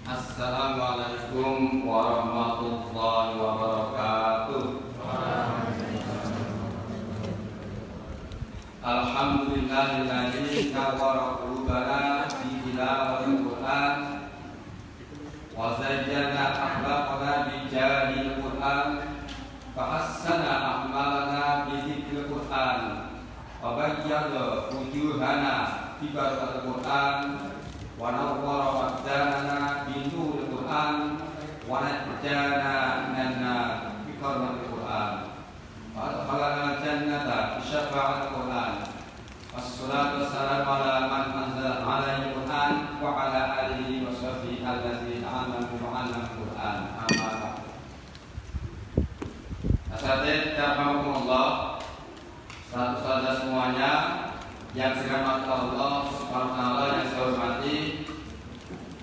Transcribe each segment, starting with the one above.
Assalamualaikum warahmatullahi wabarakatuh. Alhamdulillahilladzi nawwara qulubana bi tilawatil Qur'an wa zayyana akhlaqana bi jalil Qur'an wa hassana a'malana bi dzikril Qur'an wa bayyana wujuhana bi barakatil Qur'an wa nawwara abdanana bi nuril Qur'an wa najjana minannar bi karamil Qur'an wa adkhalana jannata bi syafa'atil Qur'an. Wassalatu wassalamu ala man anzala alaihi Qur'an wa ala alihi wa sahbihi alladzina amanu wa 'allamu Qur'an. Amma ba'du. Asatidz rahimakumullah, saudara semuanya yang dirahmati Allah Subhanahu wa taala yang saya hormati.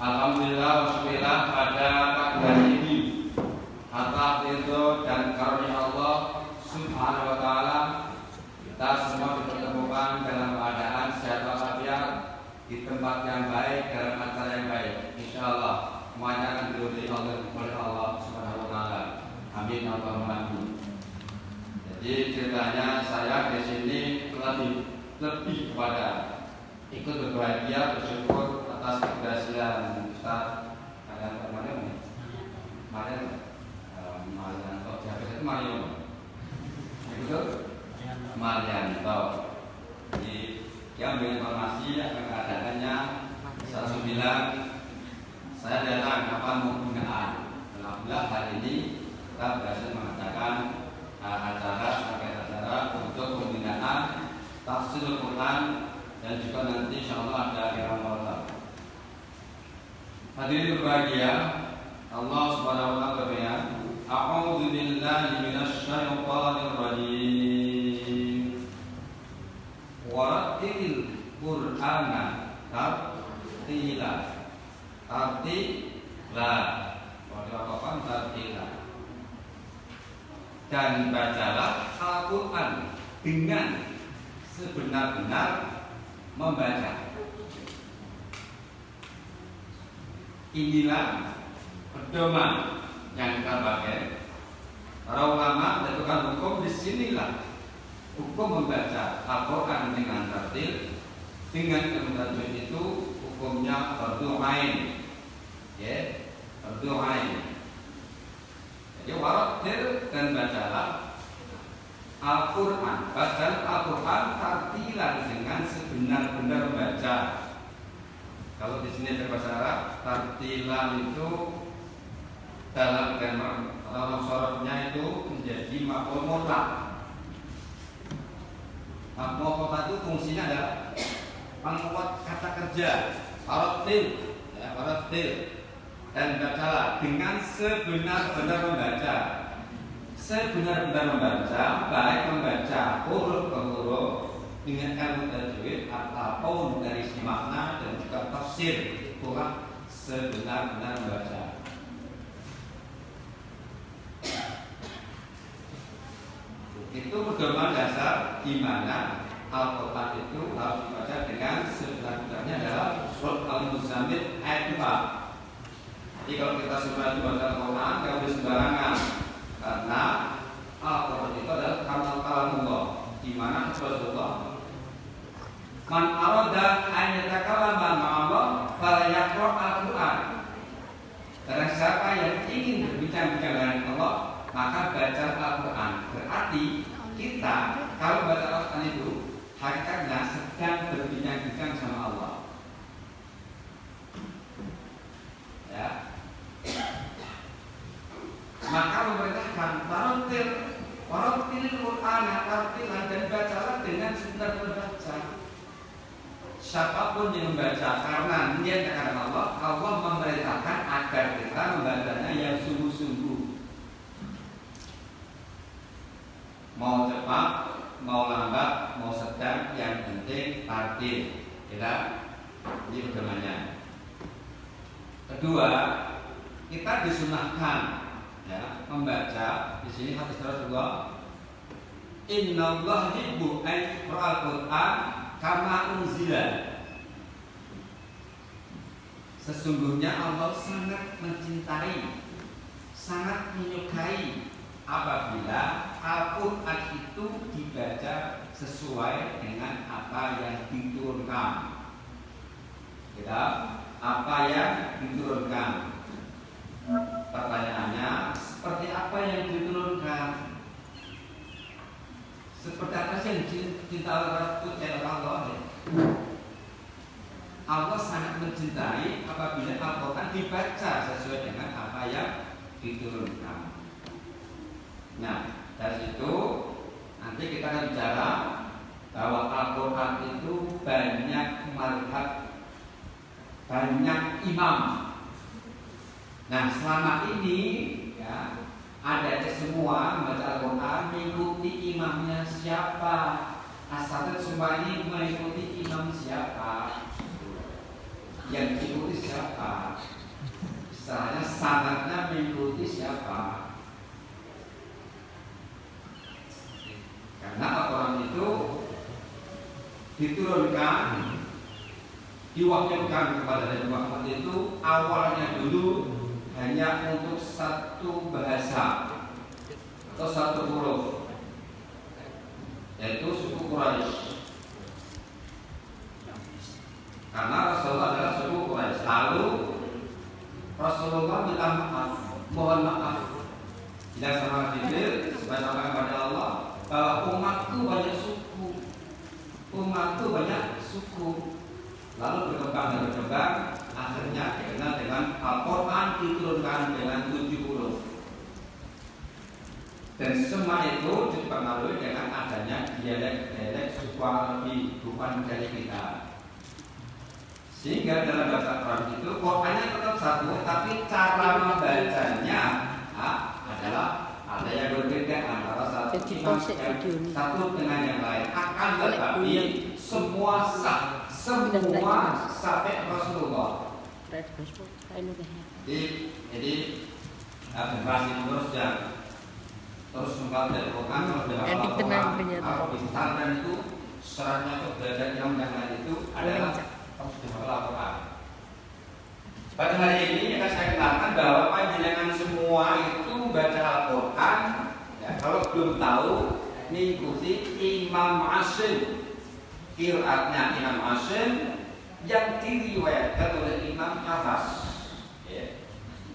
Alhamdulillah wa syukurillah pada pagi hari ini atas ridho dan karunia Allah Subhanahu wa taala kita semua dipertemukan dalam keadaan sehat walafiat di tempat yang baik dalam acara yang baik. Insyaallah semuanya akan diridhoi oleh Allah Subhanahu wa taala. Amin Allahumma amin. Jadi ceritanya saya di sini lebih kepada ikut berbahagia, bersyukur atas keberhasilan Ustaz Marianto itu Marianto. Jadi dia ambil informasi akan keadaannya, saya langsung bilang saya datang kapan mau pembinaan. Alhamdulillah hari ini kita berhasil mengadakan acara untuk pembinaan tafsirul Quran dan juga nanti insyaallah ada kiram Ramadan. Hadirin berbahagia, Allah Subhanahu wa taala berfirman, A'udzu billahi minasy syaithanir rajim. Warattilil Qur'ana tartila. Tartila. Tartila. Dan bacalah Al-Qur'an dengan sebenar-benar membaca. Inilah pedoman yang kita pakai. Para ulama menentukan hukum disinilah hukum membaca Al-Quran dengan tartil, dengan kemudian itu hukumnya fardu ain, ya, fardu ain. Jadi warattil dan bacalah Al-Quran, bacaan Al-Quran tartilan dengan sebenar-benar membaca. Kalau di sini ada bahasa Arab, tartilan itu dalam grammar atau sorofnya itu menjadi maf'ul mutlaq. Maf'ul mutlaq itu fungsinya adalah menguat kata kerja. Warattil, ya, warattil dan bacalah dengan sebenar-benar membaca. Sebenar-benar membaca, baik membaca huruf ke huruf dengan ilmu tajwid ataupun dari segi makna dan juga tafsir, itulah sebenar-benar membaca. Itu pedoman dasar di mana Al-Quran itu harus dibaca dengan sebenar-benarnya adalah surat Al-Muzammil ayat 4. Jadi kalau kita sudah membaca Al-Quran, tidak boleh sembarangan. Karena Al-Quran itu adalah kalamullah, di mana Rasulullah man arada an yatakallama ma'allah falyaqra al-Quran. Barang siapa yang ingin berbincang-bincang dengan Allah, maka baca Al-Quran. Berarti kita kalau baca Al-Quran itu hakikatnya sedang berbincang-bincang sama Allah. Ya. Maka memerintahkan warattilil Qur'ana tartilan, dan bacalah dengan sebenar-benar baca. Siapapun yang membaca karena niat karena Allah, Allah memerintahkan agar kita membacanya yang sungguh-sungguh. Mau cepat, mau lambat, mau sedang, yang penting tartil. Ya, ini pedomannya. Kedua, kita disunahkan ya membaca di sini hadis Rasulullah, Innallaha yuhibbu an yuqra'al Qur'an kama unzila. Sesungguhnya Allah sangat mencintai, sangat menyukai apabila Al-Quran itu dibaca sesuai dengan apa yang diturunkan. Kita, apa yang diturunkan. Pertanyaannya, seperti apa yang diturunkan? Seperti apa sih yang cinta Allah? Allah sangat mencintai apabila Al-Quran dibaca sesuai dengan apa yang diturunkan. Nah, dari situ nanti kita akan bicara bahwa Al-Quran itu banyak mazhab, banyak imam. Nah, selama ini ya, ada semua membaca Al-Quran mengikuti imamnya siapa. Asalnya semua ini mengikuti imam siapa, yang diikuti siapa, istilahnya sanadnya mengikuti siapa. Karena Al-Quran itu diturunkan, diwahyukan kepada Nabi Muhammad itu awalnya dulu hanya untuk satu bahasa atau satu huruf, yaitu suku Quraisy. Karena Rasulullah adalah suku Quraisy. Lalu Rasulullah minta maaf, mohon maaf tidak sama Jibril supaya sampaikan kepada Allah bahwa umatku banyak suku, umatku banyak suku. Lalu berkembang, akhirnya dikenal dengan Al-Quran diturunkan dengan 7 huruf. Dan semua itu dipengaruhi dengan adanya dialek-dialek suku Arabi, bukan dari kita. Sehingga dalam bahasa Quran itu Qurannya tetap satu, tapi cara membacanya adalah ada yang berbeda antara satu dengan yang lain. Akan tetapi semua sampai Rasulullah. Jadi generasi terus yang terus membaca Quran kalau di pesantren itu syaratnya untuk belajar yang lain itu adalah harus dihafal Al-Quran. Pada hari ini akan saya katakan bahwa panjenengan semua itu baca Al-Quran ya, kalau belum tahu mengikuti Imam Asim, qiraatnya Imam Asim yang diriwayatkan oleh Imam Hafs. Ya.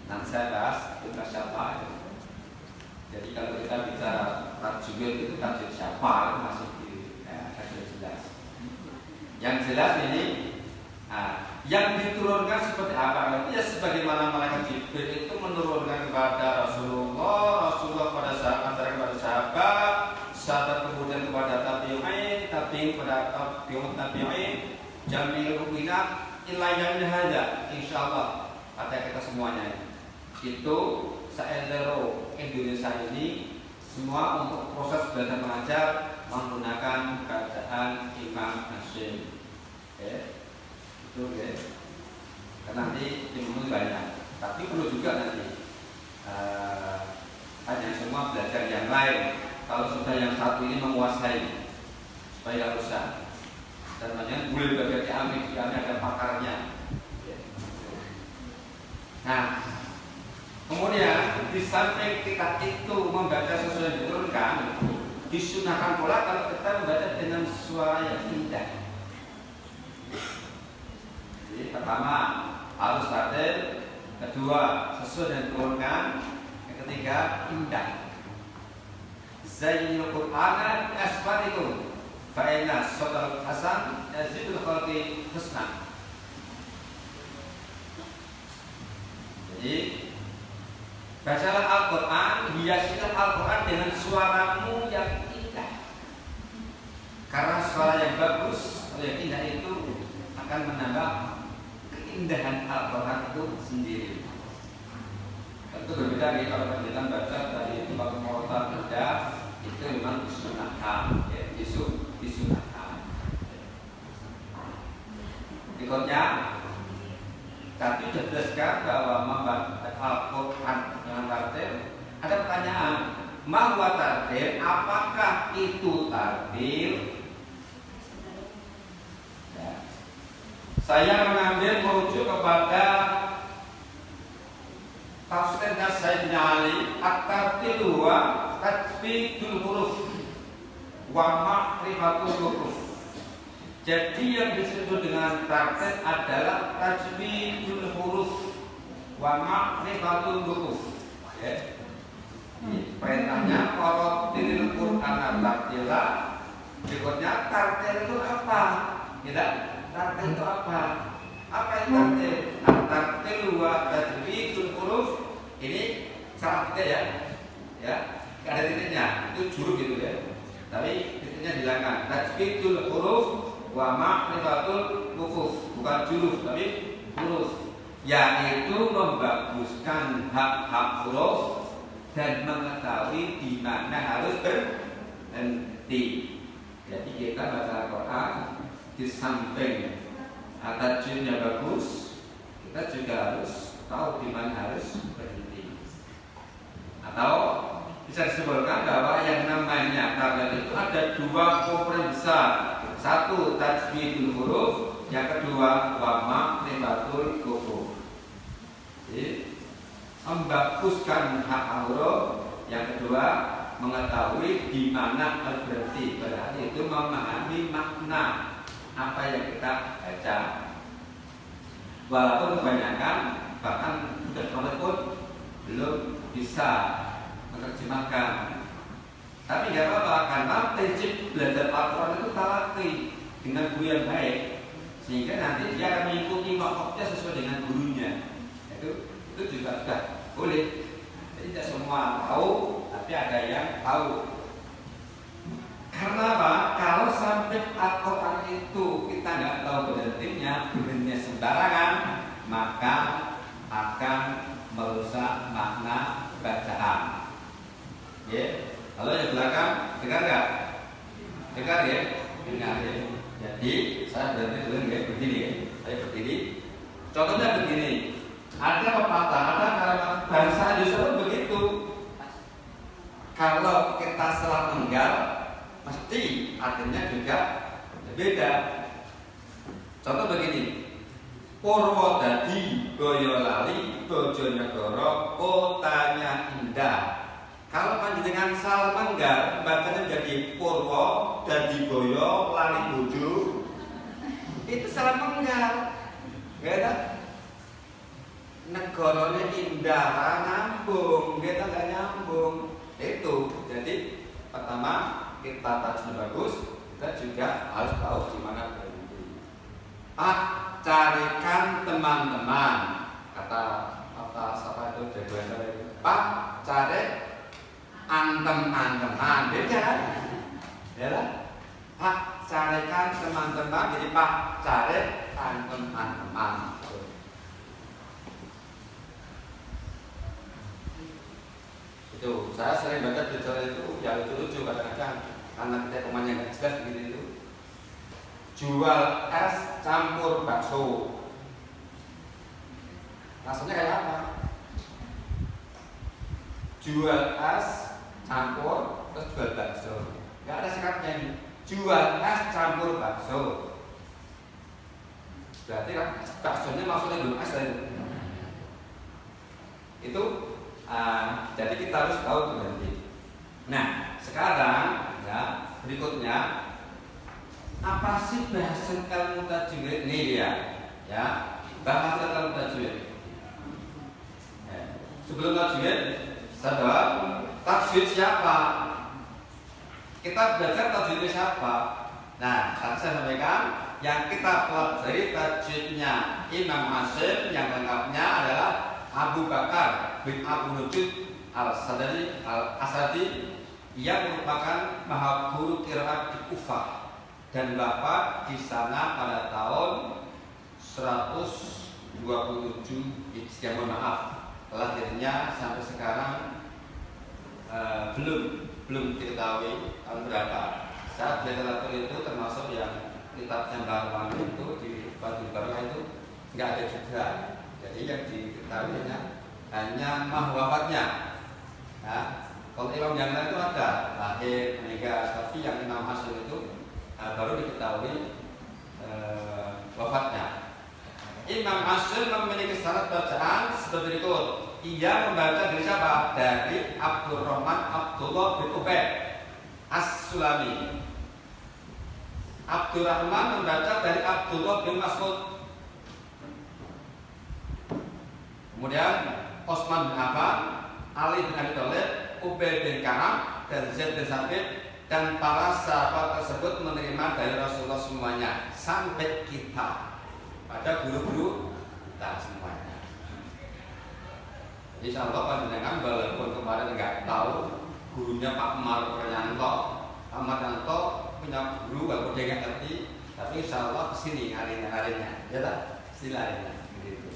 Nanti saya bahas itu siapa. Jadi kalau kita bicara tajwid itu tajwid siapa masih tajwid jelas. Yang jelas ini yang diturunkan seperti apa? Ya sebagaimana malaikat Jibril itu menurunkan kepada Rasulullah, Rasulullah pada sahabat, kepada sahabat, sahabat kemudian kepada tabi'in, tabi'in kepada tabi'in, jamil ruqina ila yaumil hadza. Insyaallah kata kita semuanya itu seendero Indonesia ini semua untuk proses belajar mengajar menggunakan bacaan Imam Hasyim. Itu karena nanti ilmu banyak, tapi perlu juga nanti hanya semua belajar yang lain. Kalau sudah yang satu ini menguasai, supaya rusak. Dan banyak boleh belajar di kami ada pakarnya. Nah, kemudian di samping kita itu membaca sesuai yang diturunkan, disunahkan pula kalau kita membaca dengan suara yang indah. Jadi pertama harus tartil, kedua sesuai dengan diturunkan, yang ketiga indah. Zayyinul Qur'ana asfarikum fa inna sawtal hasan yazidul khalqi husna. Jadi bacalah Al-Quran, hiasilah Al-Quran dengan suaramu yang indah. Karena suara yang bagus atau yang indah itu akan menambah keindahan Al-Quran itu sendiri. Tentu berbeda nih kalau kita baca dari tempat pemorotan beda, itu memang disunahkan, ya, disunahkan. Berikutnya, tapi jelaskan bahwa membaca Al-Quran dengan tartil. Ada pertanyaan, mahwa tartil? Apakah itu tartil? Ya. Saya mengambil merujuk kepada tafsirnya Sayyidina Ali at-tartilu wa tajwidul huruf wa ma'rifatul huruf. Jadi yang disebut dengan tartil adalah tajwidul huruf wa ma'rifatul huruf. Ya. Ini perintahnya qarattilil Qur'ana tartila. Berikutnya tartil itu apa? Tidak, tartil itu apa? Apa yang tartil? Tartil wa tajwidul huruf. Ini salah titik ya. Ya, enggak ada titiknya. Itu juruf gitu ya. Tapi titiknya dihilangkan. Tajwidul huruf wa ma'rifatul huruf. Bukan juruf tapi huruf. Yaitu membaguskan hak-hak huruf dan mengetahui di mana harus berhenti. Jadi kita baca Al-Quran di samping tajwidnya bagus, kita juga harus tahu di mana harus berhenti. Atau bisa disebutkan bahwa yang namanya tartil itu ada dua komponen besar. Satu tajwidul huruf, yang kedua wa ma'rifatul huruf. Jadi membaguskan hak huruf, yang kedua mengetahui di mana harus berhenti. Berarti itu memahami makna apa yang kita baca. Walaupun kebanyakan bahkan sudah mulai pun belum bisa menerjemahkan. Tapi nggak apa-apa karena prinsip belajar Al-Quran itu talaqi dengan guru yang baik, sehingga nanti dia akan mengikuti makhluknya sesuai dengan gurunya. Itu juga sudah boleh. Jadi tidak semua tahu, tapi ada yang tahu. Karena apa? Kalau sampai Al-Quran itu kita nggak tahu berhentinya sembarangan, maka akan merusak makna bacaan. Ya. Kalau yang belakang dengar nggak? Dengar ya? Dengar ya. Jadi saya berhenti dulu ya, berdiri ya. Saya berdiri. Contohnya begini. Ada pepatah, ada kalimat bahasa Indonesia begitu. Kalau kita salah menggal, mesti artinya juga berbeda. Contoh begini. Purwodadi Boyolali Bojonegoro kotanya indah. Kalau panjenengan salah menggal, bacanya jadi Purwo dadi Boyo lali bojo. Itu salah menggal. Beda. Negaranya indah, nyambung, kita nggak nyambung. Itu, jadi pertama kita tajwid bagus, kita juga harus tahu di mana berhenti. Pak, carikan teman-teman. Kata siapa itu jagoan saya itu. Pak, cari antem-anteman, beda kan? Ya kan? Pak, carikan teman-teman. Jadi Pak, cari antem-anteman. Itu saya sering baca berita itu ya lucu-lucu kadang-kadang karena kita pemainnya nggak jelas begitu itu. Jual es campur bakso. Rasanya kayak apa? Jual es campur terus jual bakso. Nggak ada sikapnya ini. Jual es campur bakso. Berarti kan baksonya maksudnya belum es itu. Itu jadi kita harus tahu berhenti. Nah, sekarang ya berikutnya apa sih bahasa ilmu tajwid ini ya? Ya, bahasa ilmu tajwid. Sebelum tajwid, sahabat, tajwid siapa? Kita belajar tajwid siapa? Nah, tadi saya sampaikan yang kita pelajari tajwidnya Imam Hasyim, yang lengkapnya adalah Abu Bakar bin Abu Nujud Al-Sadari Al-Asadi, yang merupakan maha guru qiraat di Kufah dan wafat di sana pada tahun 127 Hijriah. Maaf, lahirnya sampai sekarang belum diketahui tahun berapa. Saat beliau itu termasuk yang kitabnya Barwan itu di Batu Barwa itu nggak ada juga. Jadi yang diketahui hanya mah wafatnya. Nah, kalau imam yang lain itu ada lahir, meninggal, tapi yang Imam Hasyim itu baru diketahui wafatnya. Imam Asy'ari memiliki syarat bacaan seperti berikut. Ia membaca dari siapa? Dari Abdurrahman Abdullah bin Ubaid As-Sulami. Abdurrahman membaca dari Abdullah bin Mas'ud. Kemudian Utsman bin Affan, Ali bin Abi Thalib, Ubay bin Ka'ab, dan Zaid bin Sabit, dan para sahabat tersebut menerima dari Rasulullah semuanya sampai kita pada guru-guru kita semuanya. Insya Allah panjenengan walaupun kemarin nggak tahu gurunya Pak Maryanto, Pak Maryanto punya guru walaupun dia nggak ngerti, tapi insya Allah kesini harinya, ya tak? Istilahnya gitu.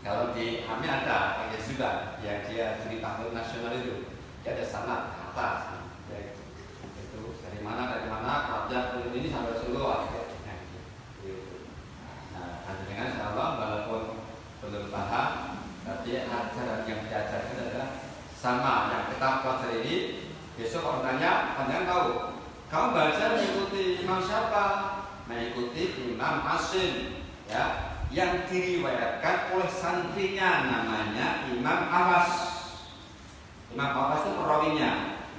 Kalau di kami ada yang juga yang dia jadi panggil nasional itu, dia ada sanad atas. Dari mana kerja ini sampai Solo nah, dengan insya Allah walaupun belum paham, tapi ajaran yang diajarkan adalah sama yang kita pelajari ini. Besok orang tanya, panjangan tahu kamu baca mengikuti imam siapa? Mengikuti Imam Asy'ari, ya, yang diriwayatkan oleh santrinya namanya Imam Hawas. Imam Hawas itu perawinya.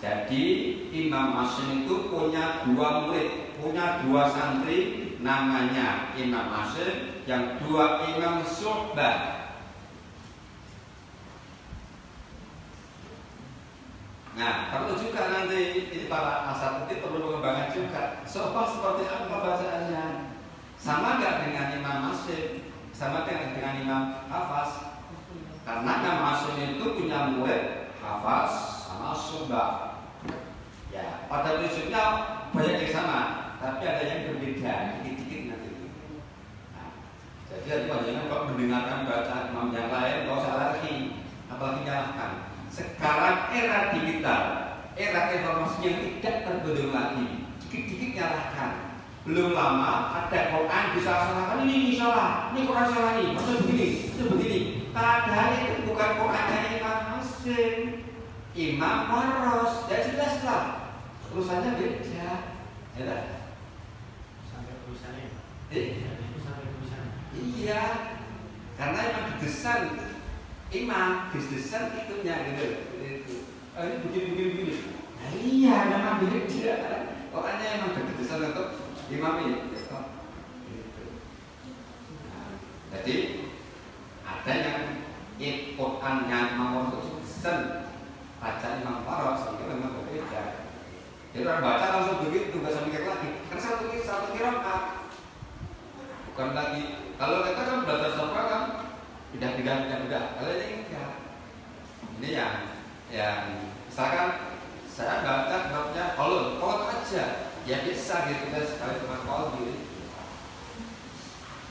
Jadi Imam Asy'ari itu punya dua murid, punya dua santri, namanya Imam Asy'ari, yang dua Imam Syu'bah. Nah, perlu juga nanti ini para asatidz perlu pengembangan juga. Soal seperti apa bacaannya? Sama nggak dengan Imam Asy'ari? Sama dengan Imam Hafiz? Karena Imam Asy'ari itu punya murid Hafiz sama Syu'bah. Ya, pada prinsipnya banyak yang sama, tapi ada yang berbeda, dikit-dikit nanti. Nah, jadi panjenengan kalau mendengarkan bacaan imam yang lain, nggak usah lagi, apalagi nyalahkan. Sekarang era digital, era informasi yang tidak terbendung lagi, dikit-dikit nyalahkan. Belum lama ada Quran disalah-salahkan, ini salah, ini Quran salah ini, maksud begini, itu begini. Padahal itu bukan Qurannya Imam Asy'ari, Imam Waros, ya jelaslah. Urusannya beda, ya. Sampai tulisannya. Sampai tulisannya. Iya, karena memang didesain imam, didesain itunya gitu. Ini begini. Nah, iya, memang beda. Orangnya memang didesain untuk imam ini. Gitu. Nah, jadi ada yang Quran yang Imam Waros didesain baca Imam Waros itu memang berbeda. Jadi orang baca langsung begitu, nggak usah mikir lagi. Kan satu qiraat, bukan lagi. Kalau kita kan belajar sofra kan, pindah. Kalau ini enggak. Ini yang misalkan saya baca babnya kolon aja, ya bisa gitu kan sekali cuma kolon gitu.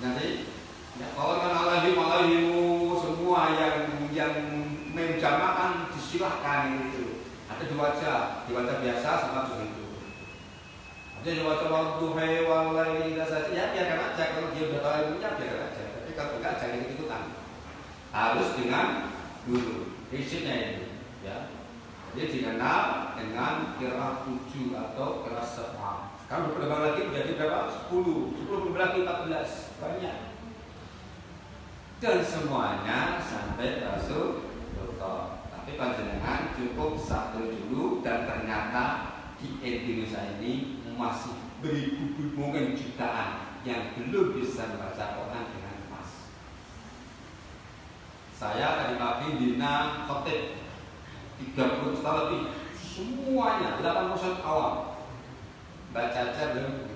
Nanti ya kolon kan alaihimu semua yang menjamakan disilahkan gitu. Ada dibaca biasa sama begitu. Ada dibaca waktu walai saja, ya biarkan aja. Kalau dia udah tahu ilmunya biarkan aja. Tapi kalau enggak jangan ikut-ikutan. Harus dengan dulu prinsipnya ini, ya. Jadi dikenal dengan qiraat 7 atau qiraat 7. Kalau berkembang lagi menjadi berapa? 10 berkembang lagi 14, banyak. Dan semuanya sampai Rasul Dokter. Tapi panjenengan cukup satu dulu, dan ternyata di Indonesia ini masih beribu-ribu mungkin jutaan yang belum bisa membaca Quran dengan pas. Saya tadi pagi bina khotib 30 juta lebih, semuanya 80% awam baca aja belum.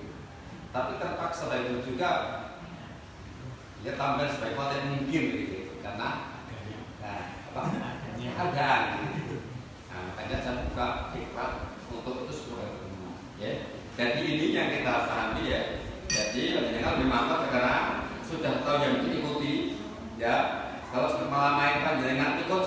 Tapi terpaksa belajar juga, ya tambah sebaik khotib mungkin gitu, karena keadaan gitu. Nah, makanya saya buka diklat untuk itu supaya berguna, ya. Jadi ini yang kita pahami, ya. Jadi panjenengan lebih mantap sekarang sudah tahu yang diikuti, ya. Kalau malah main panjenengan ikut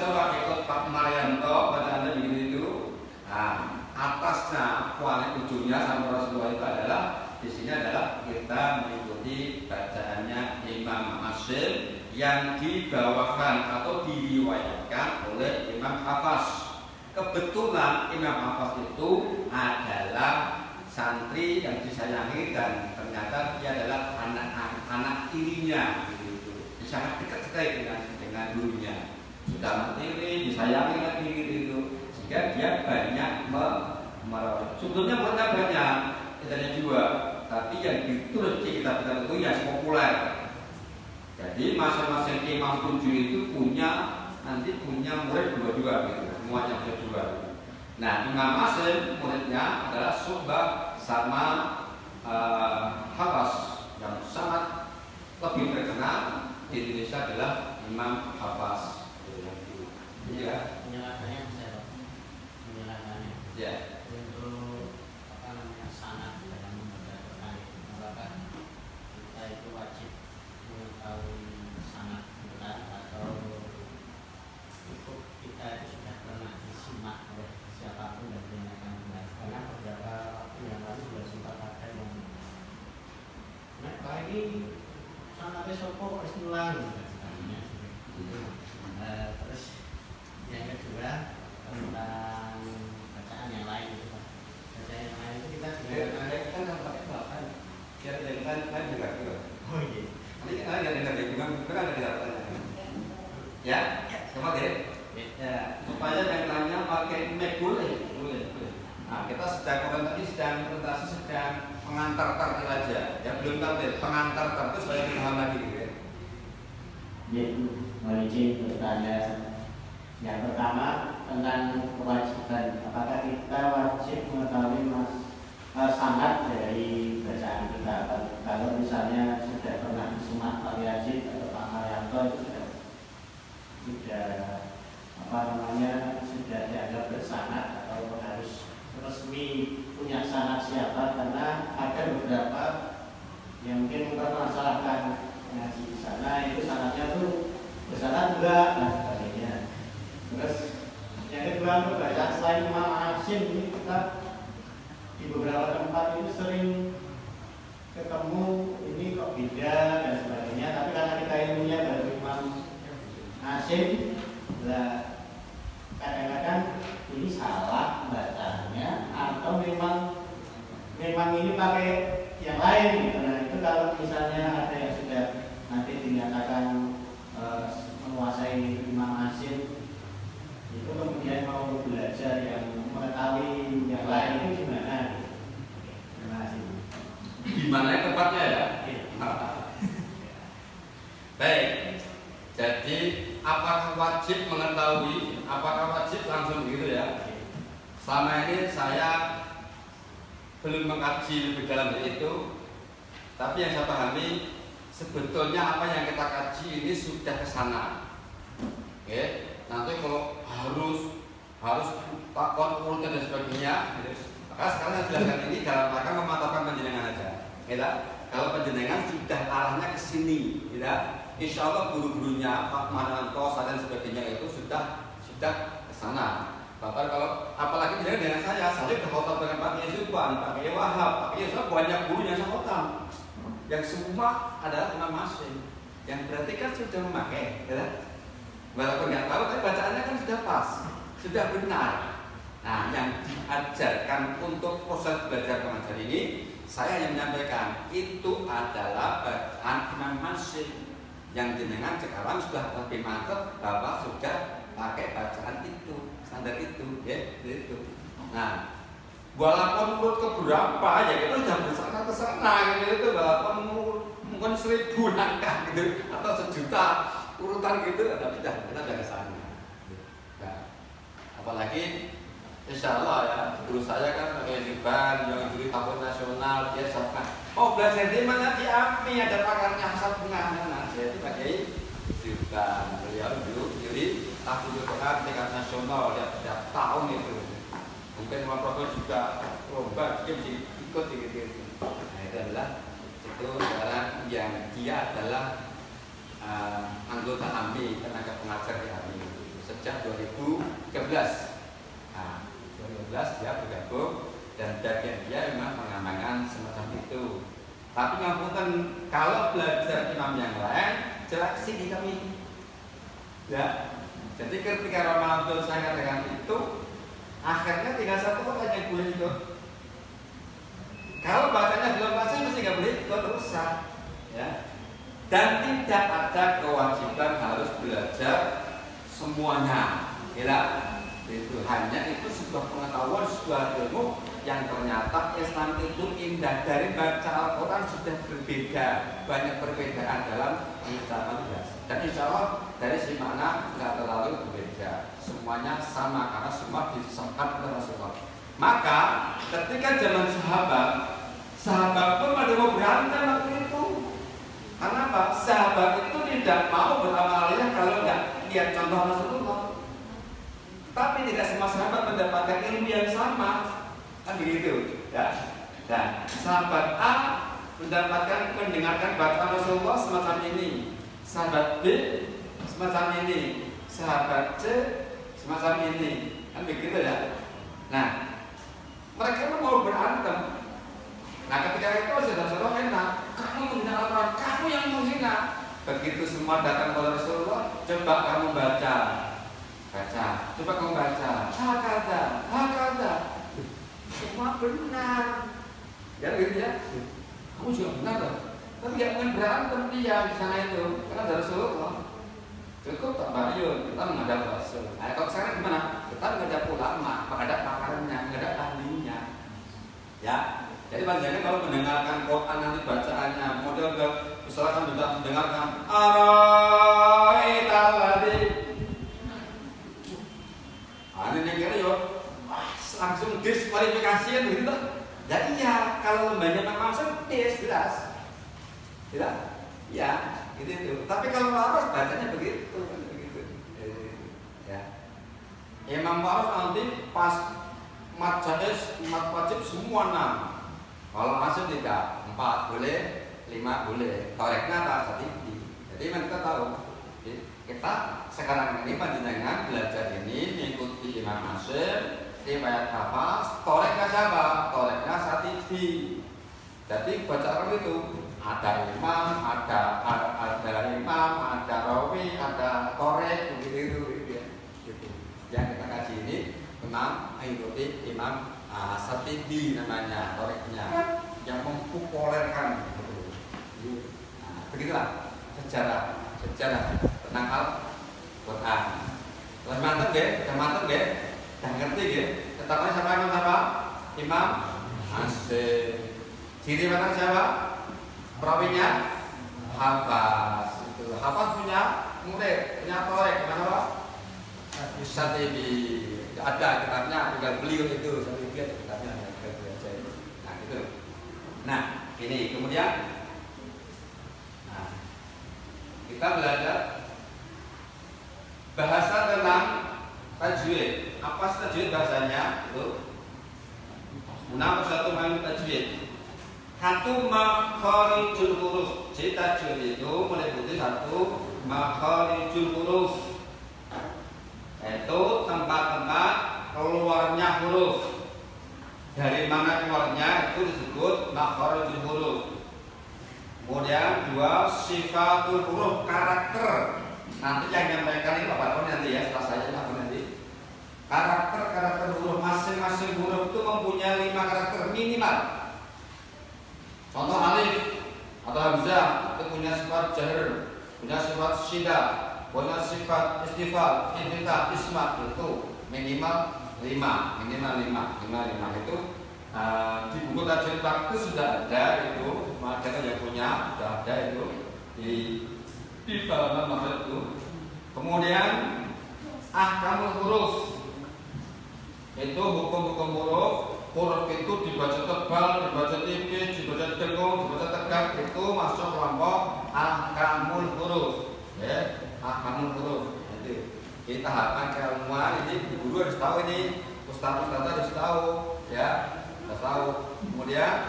Pak Maryanto bacaannya begini itu. Nah, atasnya kuali ujungnya sampai Rasulullah itu adalah di sini adalah kita mengikuti bacaannya Imam Asy'ari yang dibawakan atau diriwayatkan oleh Imam Hafiz. Kebetulan Imam Hafiz itu adalah santri yang disayangi dan ternyata dia adalah anak tirinya. Gitu. sangat dekat sekali dengan gurunya, sudah materi, disayangi lagi gitu, sehingga dia banyak merawat. Sebetulnya bukan banyak, kitanya juga, tapi yang ditulis di kitab-kitab itu yang populer. Jadi masing-masing imam 7 itu nanti punya murid dua-dua gitu, semuanya punya dua. Nah, Imam Asim muridnya adalah Syu'bah sama Hafs, yang sangat lebih terkenal di Indonesia adalah Imam Hafs. Ya. Penjelasannya saya penjelasannya. Ya. Untuk sanad dalam membaca Quran, apakah kita itu wajib mengetahui sanad benar atau cukup kita itu sudah pernah disimak oleh siapapun dan dinyatakan benar? Karena beberapa waktu yang lalu sudah sempat ada yang kali ini sanadnya sopo istilah terus yang kedua tentang bacaan yang lain itu Pak. Bacaan yang lain itu kita Kan pakai bahan. Kan juga gitu. oh iya. Nanti kita nggak dengar di bukan ada di dalamnya. Ya, coba deh. Ya, supaya yang lainnya pakai mic boleh. Nah, kita sedang tadi sedang presentasi, sedang pengantar tartil aja. Ya belum tartil, pengantar tartil supaya kita paham lagi gitu ya. Yaitu mohon izin bertanya. Yang pertama tentang kewajiban, apakah kita wajib mengetahui sanad dari bacaan kita? Kalau misalnya sudah pernah disimak Pak Yazid atau Pak Maryanto itu sudah dianggap bersanad atau harus resmi punya sanad siapa? Karena ada beberapa yang mungkin mempermasalahkan ngaji di sana itu sanadnya tuh bersanad enggak dan sebagainya. Terus yang kedua untuk bacaan selain Imam Asim ini kita di beberapa tempat itu sering ketemu ini kok beda dan sebagainya. Tapi karena kita ilmunya baru Imam Asim, kadang-kadang ini salah bacanya atau memang ini pakai yang lain gitu. Nah itu kalau misalnya ada yang sudah nanti dinyatakan menguasai Imam Asim itu kemudian mau belajar yang mengetahui yang lain itu gimana? Terima kasih. Gimana yang tepatnya ya? Baik. Jadi apakah wajib mengetahui? Apakah wajib langsung gitu ya? Selama ini saya belum mengkaji lebih dalam itu, tapi yang saya pahami sebetulnya apa yang kita kaji ini sudah ke sana. Oke. Nanti kalau harus takon urutnya dan sebagainya, maka sekarang saya jelaskan ini dalam rangka memantapkan penjenengan aja. Gitu? Kalau penjenengan sudah arahnya ke sini, gitu? Insya Allah guru-gurunya Pak Mananto dan sebagainya itu sudah ke sana. Bahkan kalau apalagi dengan saya sudah khotam dengan Pak Yusufan, Pak Kiai Wahab, Pak Kiai Yusuf banyak guru yang saya khotam, yang semua adalah Imam Asim, yang berarti kan sudah memakai, gitu? Walaupun nggak tahu, tapi bacaannya kan sudah pas, sudah benar. Nah, yang diajarkan untuk proses belajar mengajar ini, saya yang menyampaikan itu adalah bacaan Imam Asim yang jenengan sekarang sudah lebih mantap bahwa sudah pakai bacaan itu, standar itu, ya, itu. Nah, walaupun menurut keberapa ya kita sudah bersana ke sana gitu, walaupun mungkin 1000 langkah gitu atau 1.000.000 urutan gitu, tapi kita ke sana. Nah, apalagi insya Allah ya, guru saya kan pakai Liban, yang juri tahun nasional, dia siapkan. Oh belajar di mana di AMI ada pakarnya asal bunga, nah saya itu pakai Liban, beliau dulu juri tahun Quran tingkat nasional ya setiap tahun itu. Mungkin Imam Prof juga lomba dia mesti ikut gitu. Nah itu adalah itu sekarang yang dia adalah anggota AMI, tenaga pengajar di AMI sejak 2013. Nah, 2012 dia bergabung dan bagian dia memang pengamangan semacam itu. Tapi ngapunten kalau belajar imam yang lain, jelas sini kami. Ya. Jadi ketika Ramadan saya katakan itu, akhirnya tinggal satu orang yang boleh ikut. Kalau bacanya belum pasti mesti nggak boleh ikut rusak. Ya. dan tidak ada kewajiban harus belajar semuanya. Kira itu hanya itu sebuah pengetahuan, sebuah ilmu yang ternyata Islam itu indah. Dari baca Al-Quran sudah berbeda, banyak perbedaan dalam pengucapan bahasa. Dan insya Allah dari si makna nggak terlalu berbeda, semuanya sama karena semua disampaikan oleh Rasulullah. Maka ketika zaman sahabat pun pada mau berantem waktu itu. Karena apa? Sahabat itu tidak mau beramalnya kalau nggak lihat contoh Rasulullah. Tapi tidak semua sahabat mendapatkan ilmu yang sama, kan begitu, ya. Dan sahabat A mendengarkan bacaan Rasulullah semacam ini, sahabat B semacam ini, sahabat C semacam ini, kan begitu ya. Nah, mereka mau berantem. Nah, ketika itu saudara-saudara enak, kamu menghina Al-Quran, kamu yang menghina. Begitu semua datang kepada Rasulullah, coba kamu baca, coba kamu baca, hakada, semua benar. Ya gitu ya, kamu juga benar loh. Tapi nggak mungkin berantem dia di sana itu, karena ada Rasulullah. Cukup tak bayun, kita menghadap Rasul. Nah, kalau sekarang gimana? Kita menghadap ulama, menghadap pakarnya, menghadap ahlinya. Ya, jadi panjangnya kalau mendengarkan Quran nanti bacaannya, model ke misalkan juga mendengarkan Araital ladzi. Ini kira yo langsung diskualifikasian begitu. Ya iya, kalau lembahnya memang sempit jelas. Tidak? Ya, itu. Tapi kalau harus bacanya begitu, ya. Imam Waros nanti pas mat jais, mat wajib semua 6. Kalau masuk tidak 4 boleh, 5 boleh. Toreknya apa? Satiti. Jadi memang kita tahu. Kita sekarang ini panjenengan belajar ini mengikuti Imam Asy'ari, riwayat hafaz, toreknya siapa? Toreknya Satiti. Jadi bacaan itu ada imam, ada imam, ada rawi, ada torek, begitu ya. Gitu. Yang kita kaji ini memang mengikuti Imam Satiti namanya, toreknya, yang mempopulerkan. Nah, begitulah sejarah tentang Al-Quran. Terus mantep ya, dan ngerti ya. Tetapnya siapa? Imam Asy'ari. Ciri mana siapa? Perawinya hafaz. Itu hafaz punya murid, punya torek, mana Pak? Satiti. Ada kitabnya, tinggal beliau itu. Saya lihat kitabnya, tinggal belajar. Nah gitu. Nah ini kemudian, kita belajar bahasa tentang tajwid. Apa sih tajwid bahasanya? Itu 61 makhluk tajwid. Satu makharijul huruf. Jadi tajwid itu meliputi 1 makharijul huruf, yaitu tempat-tempat keluarnya huruf. Dari mana keluarnya itu disebut makharijul huruf. Kemudian 2 sifatul huruf, karakter. Nanti yang menyampaikan ini Bapak Pun nanti ya, setelah saya nanti. Karakter huruf, masing-masing huruf itu mempunyai 5 karakter minimal. Contoh alif atau hamzah itu punya sifat jahr, punya sifat syiddah, punya sifat istifal, intita, ismat, itu minimal 5 itu. Di buku tajwid itu sudah ada itu, maka yang punya sudah ada itu di dalam maksud itu. Kemudian ahkamul huruf, itu hukum-hukum huruf itu dibaca tebal, dibaca tipis, dibaca dengung, dibaca tegak, itu masuk kelompok ahkamul huruf. Ya, ahkamul huruf. Jadi tahapan keilmuan ini guru harus tahu, ini ustaz harus tahu, ya. Tahu. Kemudian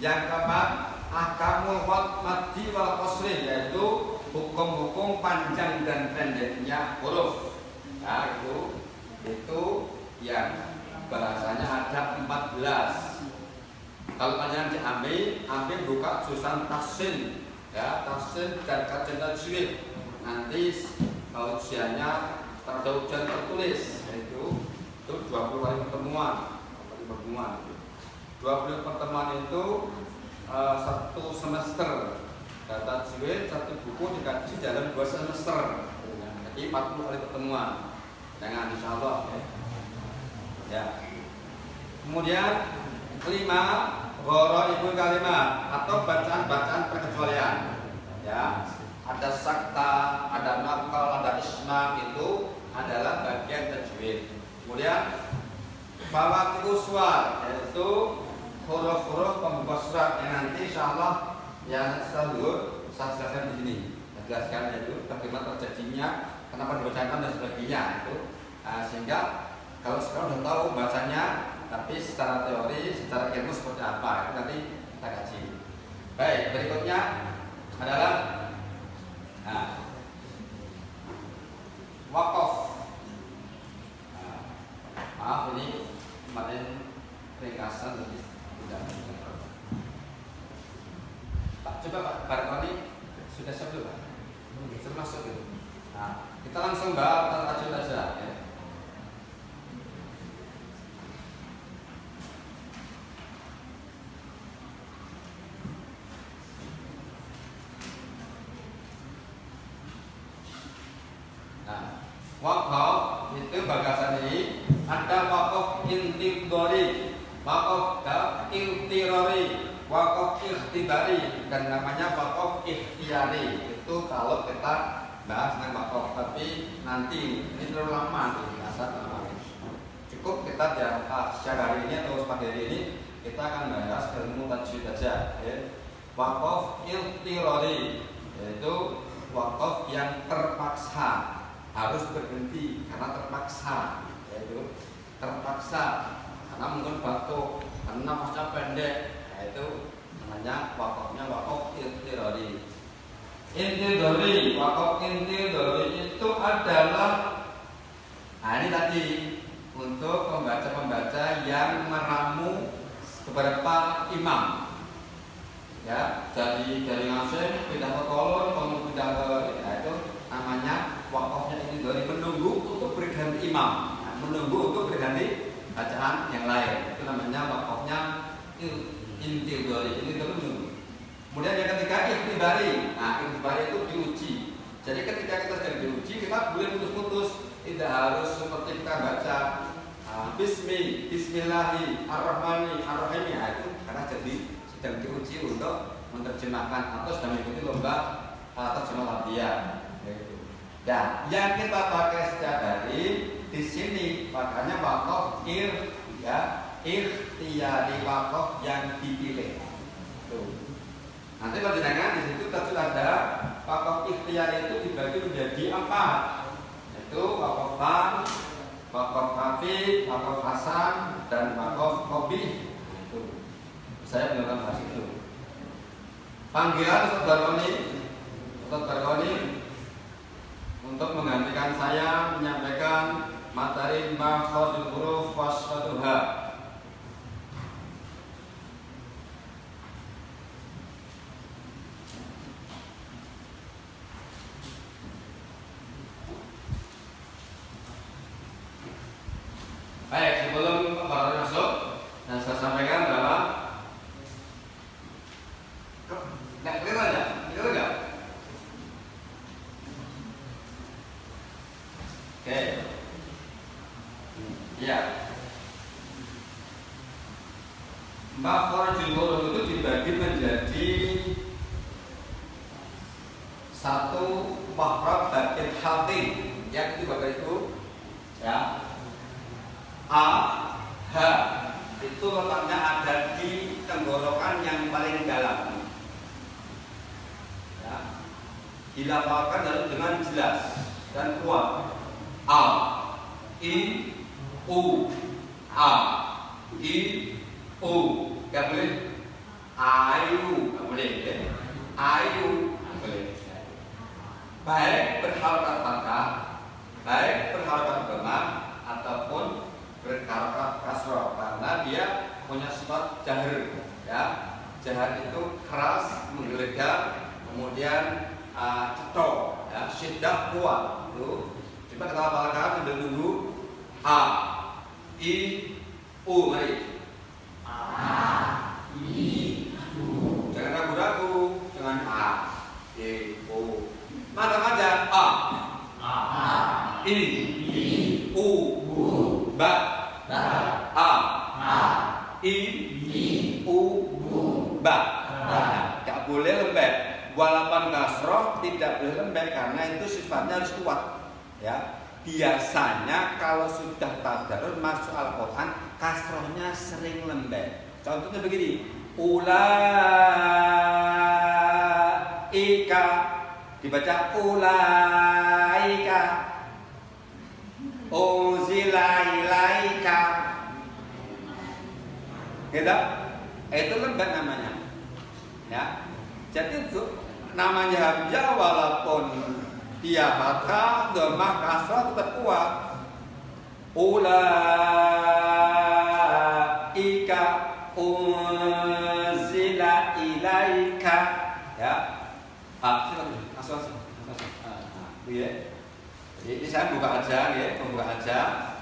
yang keempat ahkamul maddi wal qasri, yaitu hukum-hukum panjang dan pendeknya huruf. Nah, itu yang bahasanya ada 14. Kalau panjang diambil buka jurusan tahsin, ya, tahsin dan kajian tajwid. Nanti ujiannya ada ujian tertulis, yaitu 20 kali pertemuan. 20 pertemuan itu 1 semester, tajwid satu buku dikaji dalam 2 semester. Jadi 40 kali pertemuan. Dengan insyaallah ya. Kemudian 5 gharaibul kalimat atau bacaan-bacaan perkecualian. Ya, ada sakta, ada nakal, ada isma, itu adalah bagian tajwid. Kemudian fawaqi'us suwar, yaitu huruf-huruf pembuka surat yang nanti insyaallah yang selalu saya jelaskan di sini. Saya jelaskan yaitu bagaimana terjadinya, kenapa dibacakan dan sebagainya itu. Sehingga kalau sekarang sudah tahu bacanya, tapi secara teori, secara ilmu seperti apa itu nanti kita kaji. Baik, berikutnya adalah waqaf. Maaf ini kemarin ringkasan lebih tidak. Pak, coba Pak Barkoni sudah siap belum Pak? Sudah masuk gitu. Nah, kita langsung bahas tajwid aja ya. Waqaf itu bagasan ini ada waqaf intidori, waqaf iltirori, waqaf ikhtibari, dan namanya waqaf ikhtiari. Itu kalau kita bahas tentang waqaf, tapi nanti ini terlalu lama di cukup kita secara hari ini atau pagi hari ini kita akan bahas ilmu tajwid saja ya. Waqaf iltirori yaitu waqaf yang terpaksa, harus berhenti karena terpaksa, yaitu terpaksa karena mungkin batuk, karena nafasnya pendek, yaitu namanya waqafnya waqaf iltirori. Intidori, waqaf intidori itu adalah ini tadi untuk pembaca-pembaca yang meramu beberapa imam. Ya, jadi dari ngasim pindah ke kolon, kemudian pindah ke itu namanya waqafnya ini dari menunggu untuk berganti imam, menunggu untuk berganti bacaan yang lain. Itu namanya waqafnya intidori, ini terus menunggu. Kemudian yang ketiga ikhtibari. Nah, ikhtibari itu diuji. Jadi ketika kita sedang diuji, kita boleh putus-putus, tidak harus seperti kita baca Bismillahi ar-Rahmani ar-Rahim, itu karena jadi sedang diuji untuk menerjemahkan atau sedang mengikuti lomba terjemah latihan. Dan yang kita pakai setiap hari di sini makanya waqaf ikhtiyari, waqaf yang dipilih. Tuh. Nanti panjenengan di situ terus ada waqaf ikhtiyari itu dibagi menjadi 4. Yaitu waqaf tam, waqaf khafi, waqaf hasan, dan waqaf qabih. Itu. Saya belum bahas itu. Panggilan Ustaz Barkoni untuk menggantikan saya menyampaikan materi makhorjul huruf wasfaduha. Baik, sebelum Pak Barkoni masuk, dan saya sampaikan bahwa nggak clear aja, clear nggak? Oke, ya. Makhorjul huruf itu dibagi menjadi satu makhraj batin halqi, yang itu bapak itu ya. A, H itu letaknya ada di tenggorokan yang paling dalam. Ya. Dilafalkan dengan jelas dan kuat. A, I, U, A, I, U. Gak boleh ayu, gak boleh ya. Ayu, gak boleh. Baik berharakat fathah, baik berharakat dhamma, ataupun berharakat kasroh, karena dia punya sifat jahar. Ya, jahar itu keras, menggelegar, kemudian cetok, ya, syiddah kuat. Itu coba kita hafalkan sambil nunggu. A, I, U, mari. A, I, U. Jangan ragu-ragu dengan A. tidak boleh lembek karena itu sifatnya harus kuat. Ya, biasanya kalau sudah tadarus masuk Al-Quran, kasrohnya sering lembek. Contohnya begini, ulaika dibaca ulaika, unzila ilaika, gitu. Itu lembek namanya. Ya, jadi itu namanya hamzah walaupun dia fathah, dhammah, kasrah tetap kuat. Ulaika unzila ilaika, ya. Silakan. Ya. Jadi saya buka aja, ya, membuka aja.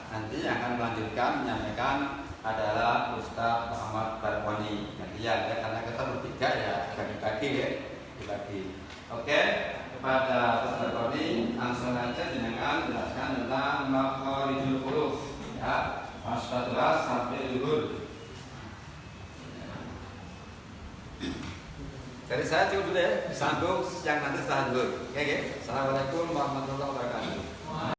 Nanti yang akan melanjutkan menyampaikan adalah Ustaz Muhammad Barwani. Nanti ya, karena kita bertiga ya, bagi-bagi ya, dibagi. Oke, kepada Ustaz Barwani langsung aja dengan jelaskan tentang makharijul huruf, ya, Asy-Syaddah sampai zuhur. Dari saya cukup dulu ya, sambung yang nanti setelah dulu. Oke. Assalamualaikum warahmatullahi wabarakatuh.